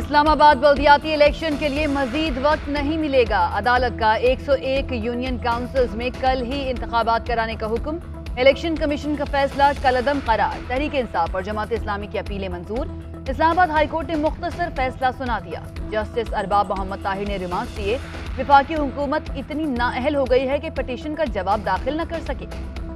Islamabad बल्दियाती election के लिए मजीद वक्त नहीं मिलेगा। अदालत का 101 यूनियन काउंसिल्स में कल ही इंतखाबात कराने का हुक्म। इलेक्शन कमीशन का फैसला कलअदम करार। तहरीक इंसाफ और जमात इस्लामी की अपीलें मंजूर। इस्लामाबाद हाईकोर्ट ने मुख्तसर फैसला सुना दिया। जस्टिस अरबाब मोहम्मद ताहिर ने रिमांड दिए। विफाकी हुकूमत इतनी नाअहल हो गई है कि पटिशन का जवाब दाखिल न कर सके।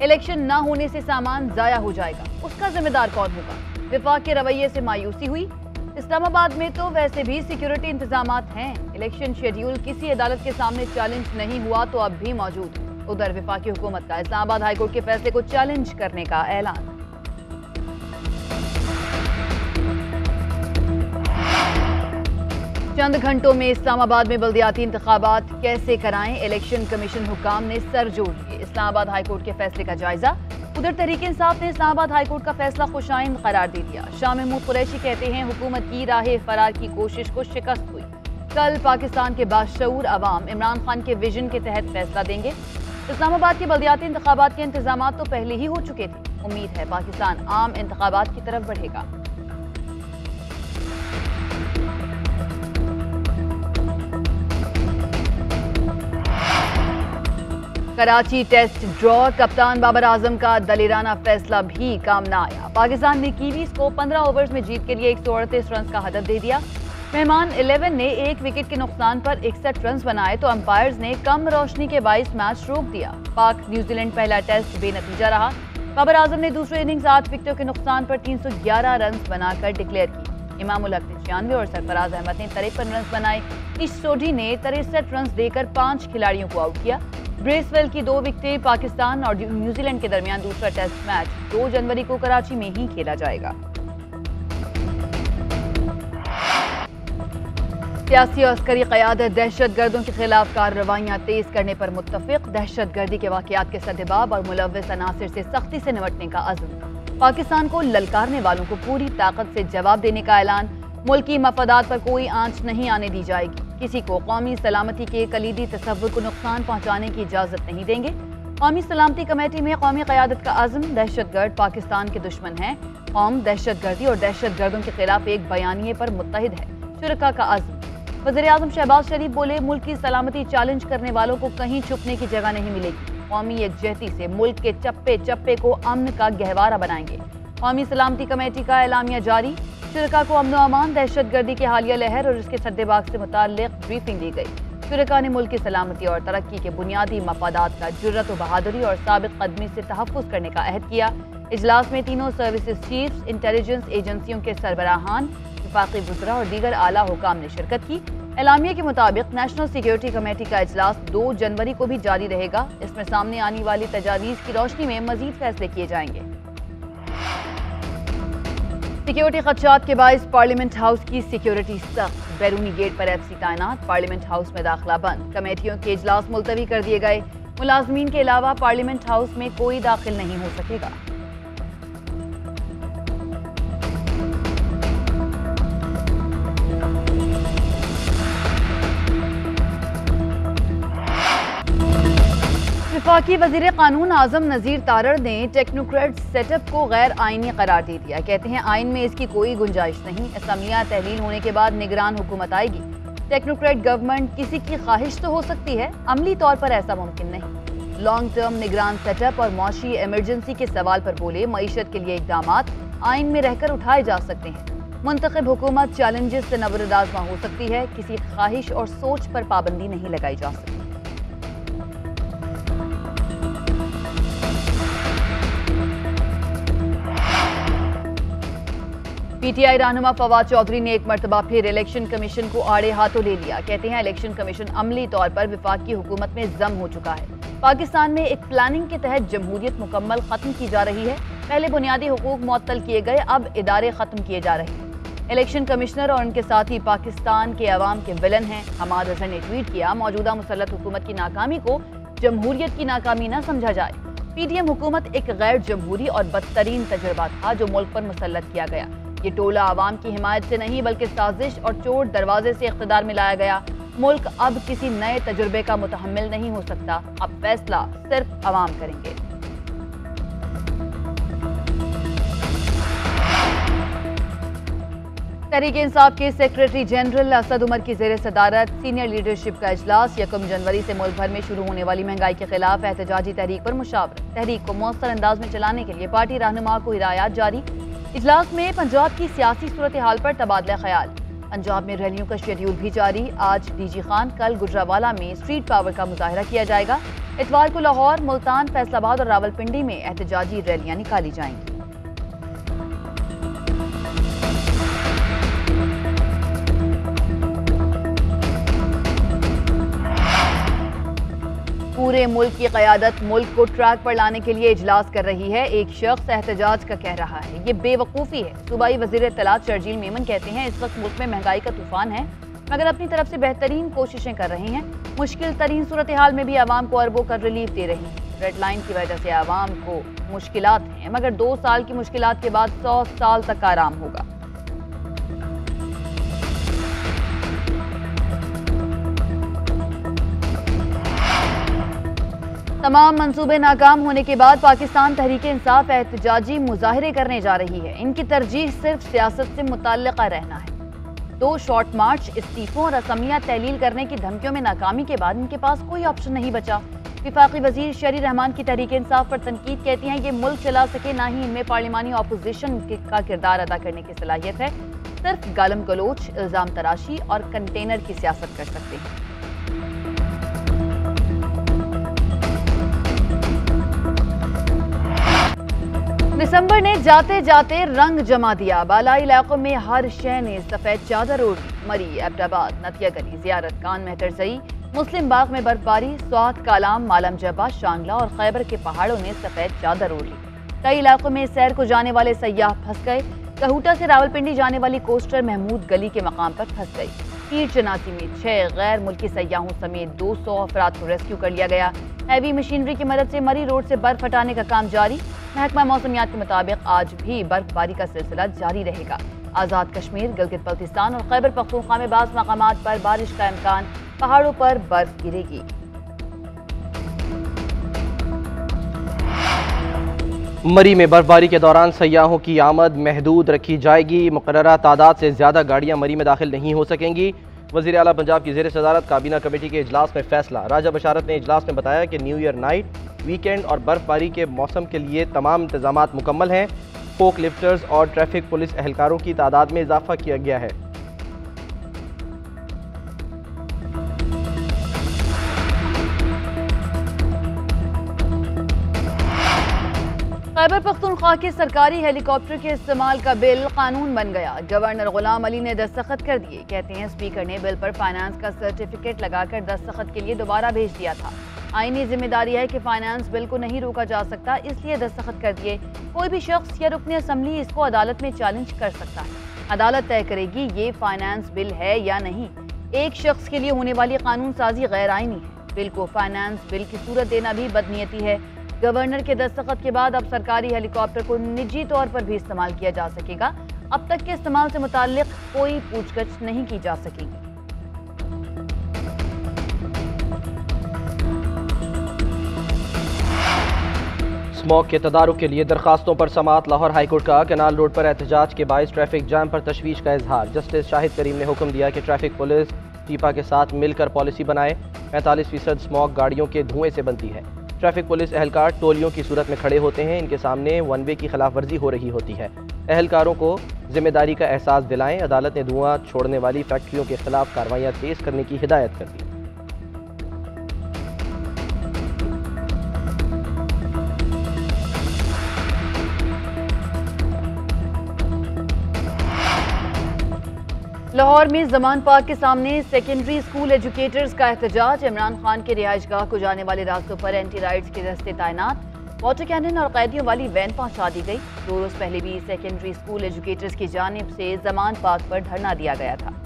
इलेक्शन न होने से सामान जाया हो जाएगा, उसका जिम्मेदार कौन होगा? विफाक के रवैये से मायूसी हुई। इस्लामाबाद में तो वैसे भी सिक्योरिटी इंतजामात हैं। इलेक्शन शेड्यूल किसी अदालत के सामने चैलेंज नहीं हुआ तो अब भी मौजूद। उधर विफाकी हुकूमत का इस्लामाबाद हाईकोर्ट के फैसले को चैलेंज करने का ऐलान। चंद घंटों में इस्लामाबाद में बल्दियाती इंतखाबात कैसे कराएं, इलेक्शन कमीशन हुकाम ने सर जोड़ लिए। इस्लामाबाद हाईकोर्ट के फैसले का जायजा। उधर तहरीक इंसाफ ने इस्लामाबाद हाईकोर्ट का फैसला खुशाइंद करार दे दिया। शाह महमूद कुरैशी कहते हैं हुकूमत की राह फरार की कोशिश को शिकस्त हुई। कल पाकिस्तान के बाशऊर अवाम इमरान खान के विजन के तहत फैसला देंगे। इस्लामाबाद के बल्दियाती इंतखाबात के इंतजाम तो पहले ही हो चुके थे। उम्मीद है पाकिस्तान आम इंतखाबात की तरफ बढ़ेगा। Karachi test draw. कप्तान बाबर आजम का दलेराना फैसला भी काम न आया। पाकिस्तान ने कीवीज को 15 ओवर्स में जीत के लिए 138 रन का हदफ दे दिया। मेहमान 11 ने एक विकेट के नुकसान पर 61 रन बनाए तो अंपायर्स ने कम रोशनी के बाइस मैच रोक दिया। पाक न्यूजीलैंड पहला टेस्ट बेनतीजा रहा। बाबर आजम ने दूसरी इनिंग्स 8 विकेटों के नुकसान पर 311 रन बनाकर डिक्लेयर की। इमामुल हक ने 96 और सरफराज अहमद ने 53 रन बनाए। इस सोढ़ी ने 63 रन देकर 5 खिलाड़ियों को आउट किया। ब्रेसवेल की 2 विकेटें। पाकिस्तान और न्यूजीलैंड के दरमियान दूसरा टेस्ट मैच 2 जनवरी को कराची में ही खेला जाएगा। सियासी और अस्करी क़यादत दहशतगर्दों के खिलाफ कार्रवाइयां तेज करने पर मुत्तफिक। दहशतगर्दी के वाक़यात के सद्देबाब और मुलव्विस अनासिर से सख्ती से निपटने का अज़्म। पाकिस्तान को ललकारने वालों को पूरी ताकत से जवाब देने का ऐलान। मुल्की मफादात पर कोई आंच नहीं आने दी जाएगी। किसी को कौमी सलामती के कलीदी तसव्वुर को नुकसान पहुंचाने की इजाजत नहीं देंगे। कौमी सलामती कमेटी में कौमी क़यादत का अज़्म। दहशतगर्द पाकिस्तान के दुश्मन हैं। कौम दहशतगर्दी और दहशतगर्दों के खिलाफ एक बयानिए पर मुत्तहिद है। शुरका का अज़्म। वज़ीर आज़म शहबाज शरीफ बोले मुल्क की सलामती चैलेंज करने वालों को कहीं छुपने की जगह नहीं मिलेगी। कौमी यकजहती से मुल्क के चप्पे चप्पे को अमन का गहवारा बनाएंगे। कौमी सलामती कमेटी का एलामिया जारी। शुरका को अमन अमान, दहशतगर्दी की हालिया लहर और इसके सद्देबाग से मुताल्लिक ब्रीफिंग दी गई। शुरका ने मुल्क की सलामती और तरक्की के बुनियादी मफादात का जुर्रत व बहादुरी और साबित कदमी से तहफ़्फ़ुज़ करने का अहद किया। इजलास में तीनों सर्विसेज चीफ्स, इंटेलिजेंस एजेंसियों के सरबराहान, वफाकी वज़रा और दीगर आला हुकाम ने शिरकत की। एलामिया के मुताबिक नेशनल सिक्योरिटी कमेटी का इजलास 2 जनवरी को भी जारी रहेगा। इसमें सामने आने वाली तजावीज़ की रोशनी में मजीद फैसले किए जाएंगे। सिक्योरिटी खदशात के बाइस पार्लियामेंट हाउस की सिक्योरिटी सख्त। बैरूनी गेट पर FC तैनात। पार्लियामेंट हाउस में दाखिला बंद। कमेटियों के इजलास मुलतवी कर दिए गए। मुलाजमीन के अलावा पार्लियामेंट हाउस में कोई दाखिल नहीं हो सकेगा। वफाकी वज़ीर कानून आज़म नज़ीर तारड़ ने टेक्नोक्रेट सेटअप को गैर आइनी करार दे दिया। कहते हैं आइन में इसकी कोई गुंजाइश नहीं। असम्बलियाँ तहलील होने के बाद निगरान हुकूमत आएगी। टेक्नोक्रेट गवर्नमेंट किसी की ख्वाहिश तो हो सकती है, अमली तौर पर ऐसा मुमकिन नहीं। लॉन्ग टर्म निगरान सेटअप और मौशी इमरजेंसी के सवाल पर बोले मईशत के लिए इक़दामात आइन में रहकर उठाए जा सकते हैं। मुंतखब हुकूमत चैलेंजेस से नबरदाज़मा हो सकती है। किसी ख्वाहिश और सोच पर पाबंदी नहीं लगाई जा सकती। PTI रहनुमा फवाद चौधरी ने एक मरतबा फिर इलेक्शन कमीशन को आड़े हाथों ले लिया। कहते हैं इलेक्शन कमीशन अमली तौर पर विफाक की हुकूमत में जम हो चुका है। पाकिस्तान में एक प्लानिंग के तहत जमहूरियत मुकम्मल खत्म की जा रही है। पहले बुनियादी हुकूक मुअत्तल किए गए, अब इदारे खत्म किए जा रहे हैं। इलेक्शन कमिश्नर और उनके साथी पाकिस्तान के अवाम के विलन हैं। हमाद अजहर ने ट्वीट किया मौजूदा मुसल्लत हुकूमत की नाकामी को जमहूरियत की नाकामी न समझा जाए। PDM हुकूमत एक गैर जमहूरी और बदतरीन तजुर्बा था जो मुल्क पर मुसल्लत किया गया। ये टोला आवाम की हिमायत से नहीं बल्कि साजिश और चोर दरवाजे से इख्तिदार में लाया गया। मुल्क अब किसी नए तजुर्बे का मुतहम्मिल नहीं हो सकता। अब फैसला सिर्फ अवाम करेंगे। तहरीक इंसाफ के सेक्रेटरी जनरल असद उमर की जेर सदारत सीनियर लीडरशिप का इजलास 1 जनवरी से मुल्क भर में शुरू होने वाली महंगाई के खिलाफ एहतजाजी तहरीक पर मुशावरत। तहरीक को मौसर अंदाज में चलाने के लिए पार्टी रहनुमा को हिदायत जारी। इजलास में पंजाब की सियासी सूरत हाल पर तबादला ख्याल। पंजाब में रैलियों का शेड्यूल भी जारी। आज डीजी खान, कल गुजरावाला में स्ट्रीट पावर का मुजाहरा किया जाएगा। इतवार को लाहौर, मुल्तान, फैसलाबाद और रावलपिंडी में एहतजाजी रैलियां निकाली जाएंगी। पूरे मुल्क की क़यादत मुल्क को ट्रैक पर लाने के लिए इजलास कर रही है। एक शख्स एहतजाज का कह रहा है ये बेवकूफ़ी है। सूबाई वज़ीर इत्तलात शर्जील मेमन कहते हैं इस वक्त मुल्क में महंगाई का तूफान है मगर अपनी तरफ से बेहतरीन कोशिशें कर रहे हैं। मुश्किल तरीन सूरत हाल में भी आवाम को अरबों का रिलीफ दे रही हैं। रेड लाइन की वजह से आवाम को मुश्किलात हैं मगर 2 साल की मुश्किलात के बाद 100 साल तक आराम होगा। तमाम मंसूबे नाकाम होने के बाद पाकिस्तान तहरीक इंसाफ एहतजाजी मुजाहरे करने जा रही है। इनकी तरजीह सिर्फ सियासत से मुतल्लिका रहना है। 2 शॉर्ट मार्च, इस्तीफों और असमिया तहलील करने की धमकियों में नाकामी के बाद इनके पास कोई ऑप्शन नहीं बचा। विफाकी वजीर शरी रहमान की तहरीक इंसाफ पर तनकीद, कहती हैं ये मुल्क चला सके ना ही इनमें पार्लिमानी अपोजिशन का किरदार अदा करने की सलाहियत है। सिर्फ गालम गलोच, इल्ज़ाम तराशी और कंटेनर की सियासत कर सकते हैं। दिसंबर ने जाते जाते रंग जमा दिया। बालाई इलाकों में हर शय ने सफेद चादर ओढ़ी। मरी, एबटाबाद, नतिया गली, जियारत खान, मेहतरजई, मुस्लिम बाग में बर्फबारी। स्वात, कालाम, मालम जबा, शांगला और खैबर के पहाड़ों ने सफेद चादर ओढ़ ली। कई इलाकों में सैर को जाने वाले सयाह फंस गए। कहूटा से रावलपिंडी जाने वाली कोस्टर महमूद गली के मकाम पर फंस गई। पीर चनासी में 6 गैर मुल्की सयाहों समेत 200 अफराद को रेस्क्यू कर लिया गया। हैवी मशीनरी की मदद से मरी रोड से बर्फ हटाने का काम जारी। महकमा मौसमियात के मुताबिक आज भी बर्फबारी का सिलसिला जारी रहेगा। आज़ाद कश्मीर, गिलगित बल्तिस्तान और खैबर पख्तूनख्वा में बाज़ मकामात पर बारिश का इम्कान। पहाड़ों पर बर्फ गिरेगी। मरी में बर्फबारी के दौरान सयाहों की आमद महदूद रखी जाएगी। मुकर्ररा तादाद से ज़्यादा गाड़ियाँ मरी में दाखिल नहीं हो सकेंगी। वज़ीर आला पंजाब की ज़ेर सदारत काबीना कमेटी के इजलास में फैसला। राजा बशारत ने इजलास में बताया कि न्यू ईयर नाइट, वीकेंड और बर्फबारी के मौसम के लिए तमाम इंतजामात मुकम्मल हैं। फोक लिफ्टर्स और ट्रैफिक पुलिस एहलकारों की तादाद में इजाफा किया गया है। खैबर पख्तूनख्वा के सरकारी हेलीकॉप्टर के इस्तेमाल का बिल कानून बन गया। गवर्नर गुलाम अली ने दस्तखत कर दिए। कहते हैं स्पीकर ने बिल पर फाइनेंस का सर्टिफिकेट लगाकर दस्तखत के लिए दोबारा भेज दिया था। आईनी जिम्मेदारी है कि फाइनेंस बिल को नहीं रोका जा सकता, इसलिए दस्तखत कर दिए। कोई भी शख्स या रुकने असम्बली इसको अदालत में चैलेंज कर सकता है। अदालत तय करेगी ये फाइनेंस बिल है या नहीं। एक शख्स के लिए होने वाली कानून साजी गैर आईनी है। बिल को फाइनेंस बिल की सूरत देना भी बदनीयती है। गवर्नर के दस्तखत के बाद अब सरकारी हेलीकॉप्टर को निजी तौर पर भी इस्तेमाल किया जा सकेगा। अब तक के इस्तेमाल से मुताल्लिक कोई पूछगछ नहीं की जा सकेगी। स्मॉग के तदारुक के लिए दरखास्तों पर समाअत। लाहौर हाईकोर्ट का कैनाल रोड पर एहतजाज के बायस ट्रैफिक जाम पर तशवीश का इजहार। जस्टिस शाहिद करीम ने हुक्म दिया कि ट्रैफिक पुलिस टीपा के साथ मिलकर पॉलिसी बनाए। 45% स्मॉग गाड़ियों के धुएं से बनती है। ट्रैफिक पुलिस एहलकार टोलियों की सूरत में खड़े होते हैं। इनके सामने वन वे की खिलाफ वर्जी हो रही होती है। एहलकारों को जिम्मेदारी का एहसास दिलाएं। अदालत ने धुआं छोड़ने वाली फैक्ट्रियों के खिलाफ कार्रवाइयाँ तेज करने की हिदायत कर दी। लाहौर में जमान पार्क के सामने सेकेंडरी स्कूल एजुकेटर्स का एहतजाज। इमरान खान के रिहाइशगाह को जाने वाले रास्तों पर एंटी राइड्स के दस्ते तैनात। वाटर कैनन और कैदियों वाली वैन पहुंचा दी गई। 2 रोज पहले भी सेकेंडरी स्कूल एजुकेटर्स की जानिब से जमान पार्क पर धरना दिया गया था।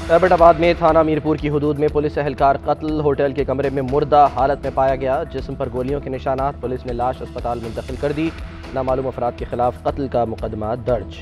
एबटाबाद में थाना मीरपुर की हुदूद में पुलिस एहलकार कत्ल। होटल के कमरे में मुर्दा हालत में पाया गया। जिस्म पर गोलियों के निशानात। पुलिस ने लाश अस्पताल मुंतकिल कर दी। नामालूम अफराद के खिलाफ कत्ल का मुकदमा दर्ज।